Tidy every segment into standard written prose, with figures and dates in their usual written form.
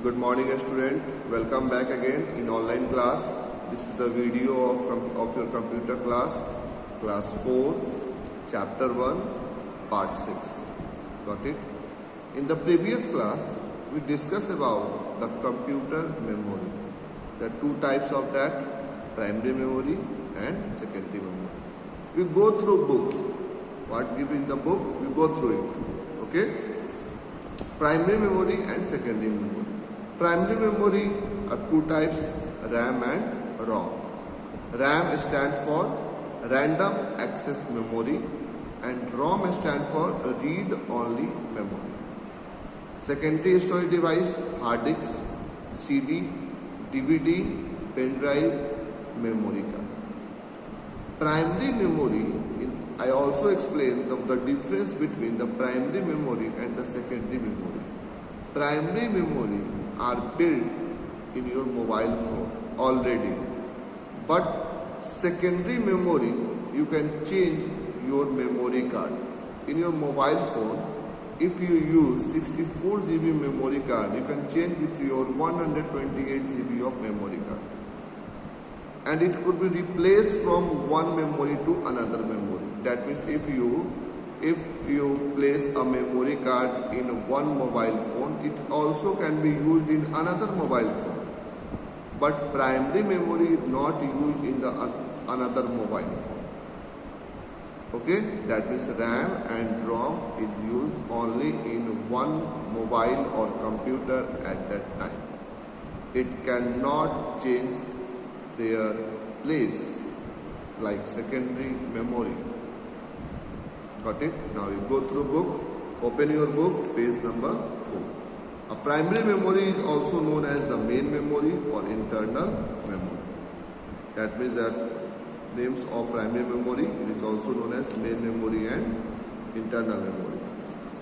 Good morning student, welcome back again in online class. This is the video of your computer class 4, chapter 1, part 6. Got it? In the previous class, we discussed about the computer memory. There are two types of that, primary memory and secondary memory. We go through book. What given in the book, we go through it. Okay? Primary memory and secondary memory. Primary memory are two types, RAM and ROM. RAM stands for random access memory and ROM stands for read-only memory. Secondary storage device, hard disk, CD, DVD, pen drive, memory card. Primary memory, I also explained the difference between the primary memory and the secondary memory. Primary memory are built in your mobile phone already, but secondary memory you can change your memory card. In your mobile phone, if you use 64 GB memory card, you can change with your 128 GB of memory card, and it could be replaced from one memory to another memory. That means if you place a memory card in one mobile phone, it also can be used in another mobile phone. But primary memory is not used in the another mobile phone. Okay, that means RAM and ROM is used only in one mobile or computer at that time. It cannot change their place like secondary memory. Got it? Now you go through book, open your book, page number 4. A primary memory is also known as the main memory or internal memory. That means that names of primary memory is also known as main memory and internal memory.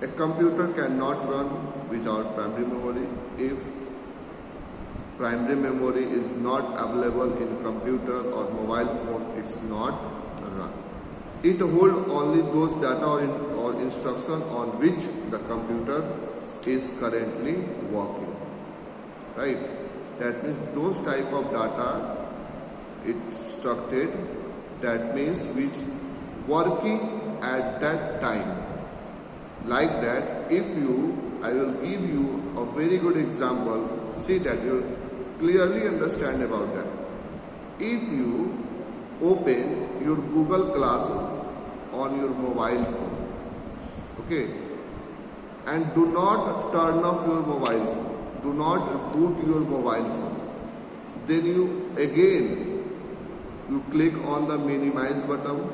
A computer cannot run without primary memory. If primary memory is not available in computer or mobile phone, it's not run. It holds only those data or instruction on which the computer is currently working. Right? That means those type of data it's structured. That means which working at that time. Like that, I will give you a very good example. See that you clearly understand about that. If you open your Google Classroom on your mobile phone, okay, and do not turn off your mobile phone, do not boot your mobile phone, then you click on the minimize button,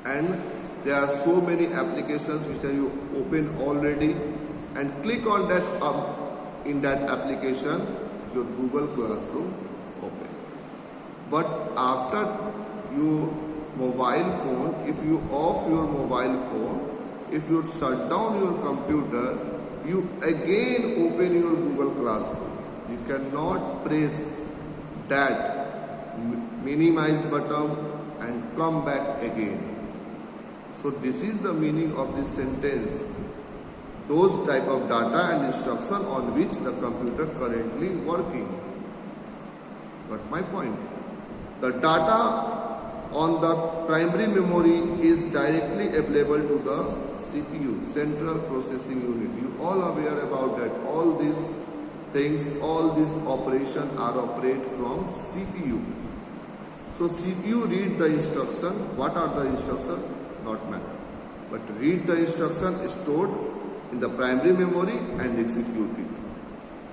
and there are so many applications which are you open already, and click on that in that application your Google Classroom open. But after your mobile phone, if you off your mobile phone, if you shut down your computer, you again open your Google Classroom. You cannot press that minimize button and come back again. So this is the meaning of this sentence. Those type of data and instruction on which the computer currently working. Got my point? The data on the primary memory is directly available to the CPU, Central Processing Unit. You all aware about that. All these things, all these operations are operated from CPU. So CPU read the instruction. What are the instructions? Not matter. But read the instruction stored in the primary memory and execute it.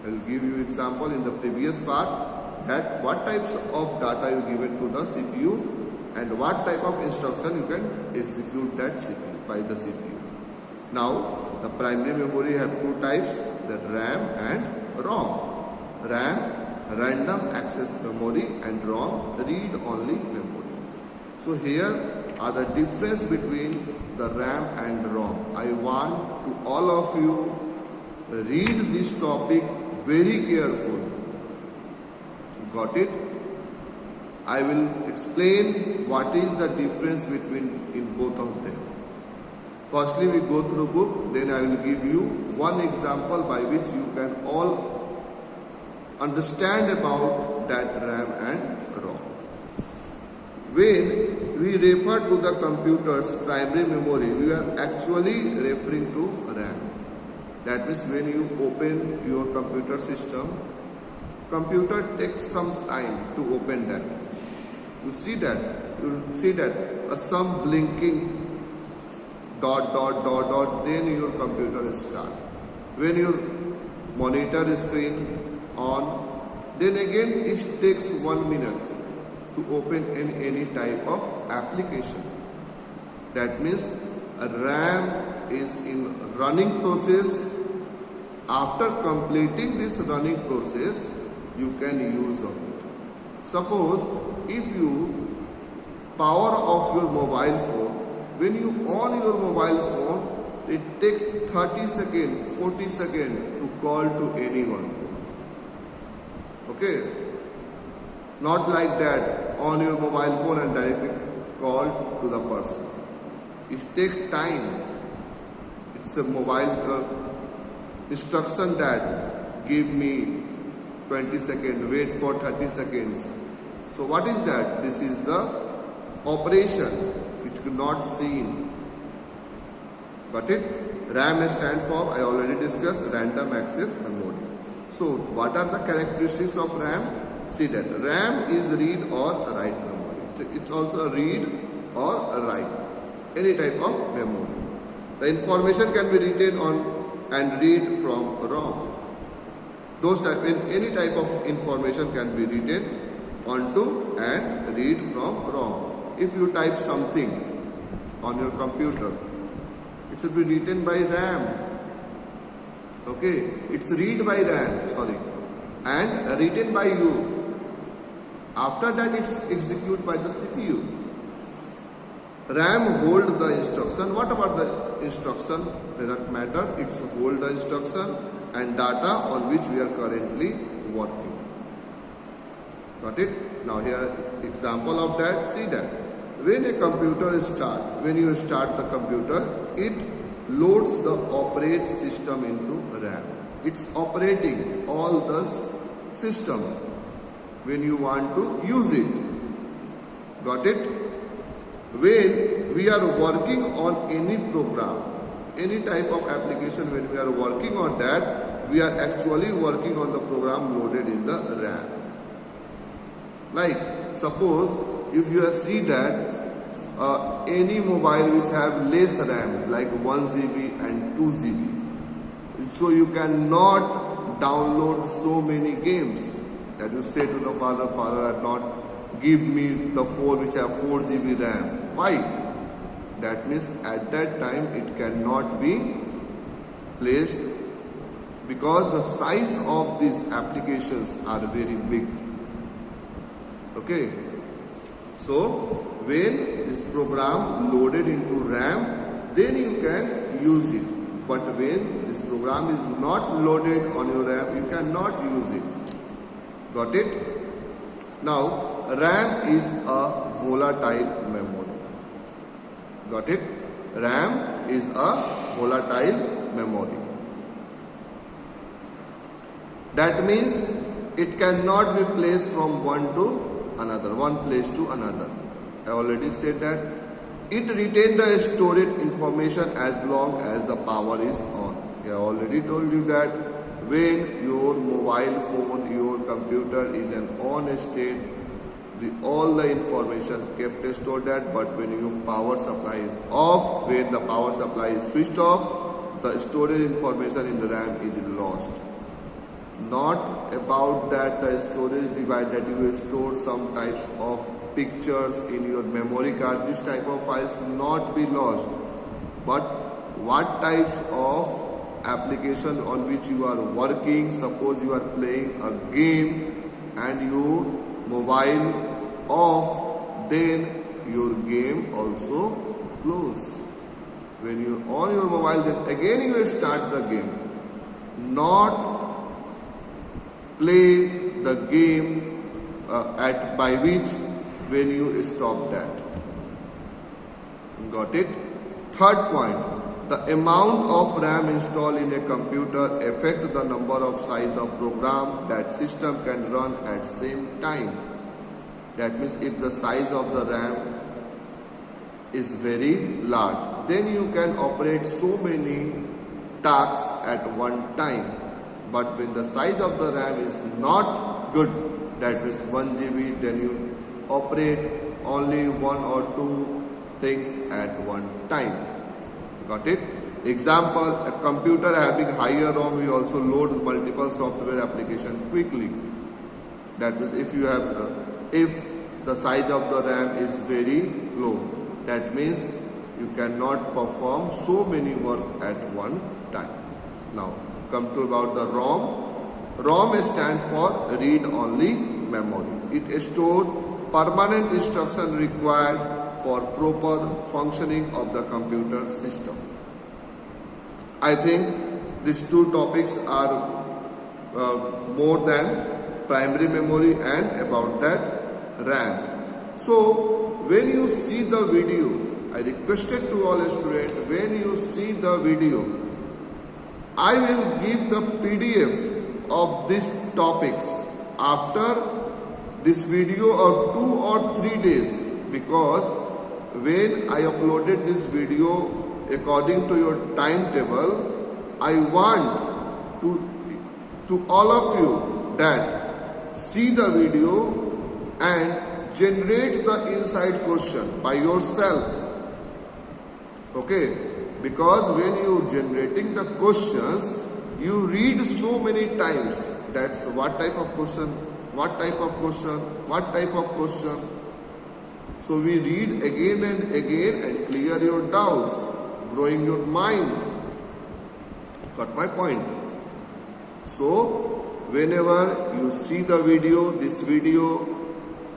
I will give you example in the previous part that what types of data you given to the CPU and what type of instruction you can execute that CPU by the CPU. Now the primary memory have two types, the RAM and ROM. RAM, random access memory, and ROM, read-only memory. So here are the difference between the RAM and ROM. I want to all of you read this topic very carefully. Got it? I will explain what is the difference in both of them. Firstly, we go through book, then I will give you one example by which you can all understand about that RAM and ROM. When we refer to the computer's primary memory, we are actually referring to RAM. That means when you open your computer system, computer takes some time to open that. You see that some blinking dot, then your computer start. When your monitor screen on, then again it takes 1 minute to open any type of application. That means a RAM is in running process. After completing this running process, you can use of it. Suppose if you power off your mobile phone, when you on your mobile phone, it takes 30 seconds, 40 seconds to call to anyone. Okay? Not like that, on your mobile phone and directly call to the person. It takes time. It's a mobile instruction that give me 20 seconds, wait for 30 seconds. So what is that? This is the operation which could not seen. Got it? RAM stands for, I already discussed, random access memory. So what are the characteristics of RAM? See that RAM is read or write memory. It's also a read or a write, any type of memory. The information can be written on and read from ROM. Any type of information can be written onto and read from ROM. If you type something on your computer, it should be written by RAM. Okay, it's read by RAM, and written by you. After that, it's executed by the CPU. RAM hold the instruction. What about the instruction? Does not matter. It's hold the instruction and data on which we are currently working. Got it? Now here example of that. See that when a computer start, when you start the computer, it loads the operate system into RAM. It's operating all the system when you want to use it. Got it? When we are working on any program, any type of application, when we are working on that, we are actually working on the program loaded in the RAM. Like suppose if you see that any mobile which have less RAM, like 1 GB and 2 GB, so you cannot download so many games. That you say to the father, not give me the phone which have 4 GB RAM. Why? That means at that time it cannot be placed because the size of these applications are very big. Okay. So when this program loaded into RAM, then you can use it. But when this program is not loaded on your RAM, you cannot use it. Got it? Now, RAM is a volatile memory. Got it? RAM is a volatile memory. That means it cannot be placed from one place to another. I already said that. It retains the stored information as long as the power is on. I already told you that when your mobile phone, your computer is in on state, all the information kept stored that, but when your power supply is off, when the power supply is switched off, the stored information in the RAM is lost. Not about that the storage device that you will store some types of pictures in your memory card. This type of files will not be lost. But what types of application on which you are working, suppose you are playing a game and your mobile off, then your game also close. When you on your mobile, then again you will start the game. Not play the game by which when you stop that. Got it? Third point, The amount of RAM installed in a computer affects the number of size of program that system can run at same time. That means if the size of the RAM is very large, then you can operate so many tasks at one time. But when the size of the RAM is not good, that is 1 GB, then you operate only one or two things at one time. Got it? Example, a computer having higher ROM will also load multiple software applications quickly. That means if the size of the RAM is very low, that means you cannot perform so many work at one time. Now come to about the ROM. ROM stands for read-only memory. It stores permanent instruction required for proper functioning of the computer system. I think these two topics are more than primary memory and about that RAM. So when you see the video, I requested to all students, when you see the video, I will give the PDF of these topics after this video or 2 or 3 days, because when I uploaded this video according to your timetable, I want to all of you that see the video and generate the inside question by yourself. Okay, because when you generating the questions, you read so many times. That's what type of question, what type of question, what type of question. So we read again and again and clear your doubts, growing your mind. Got my point? So whenever you see the video, this video,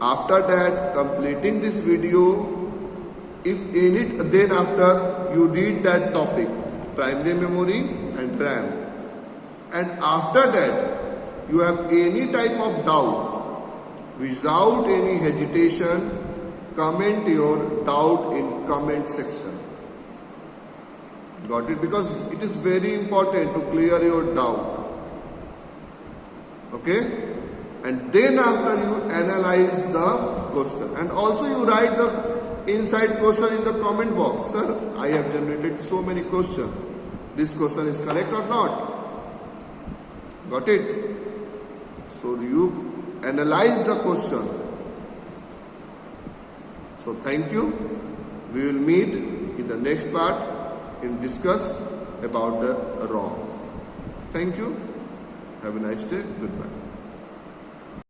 after that completing this video, if any, then after you read that topic, primary memory and RAM, and after that you have any type of doubt, without any hesitation, comment your doubt in comment section. Got it? Because it is very important to clear your doubt. Okay? And then after you analyze the question, and also you write the inside question in the comment box. Sir, I have generated so many questions. This question is correct or not? Got it? So you analyze the question. So thank you. We will meet in the next part and discuss about the ROM. Thank you. Have a nice day. Goodbye.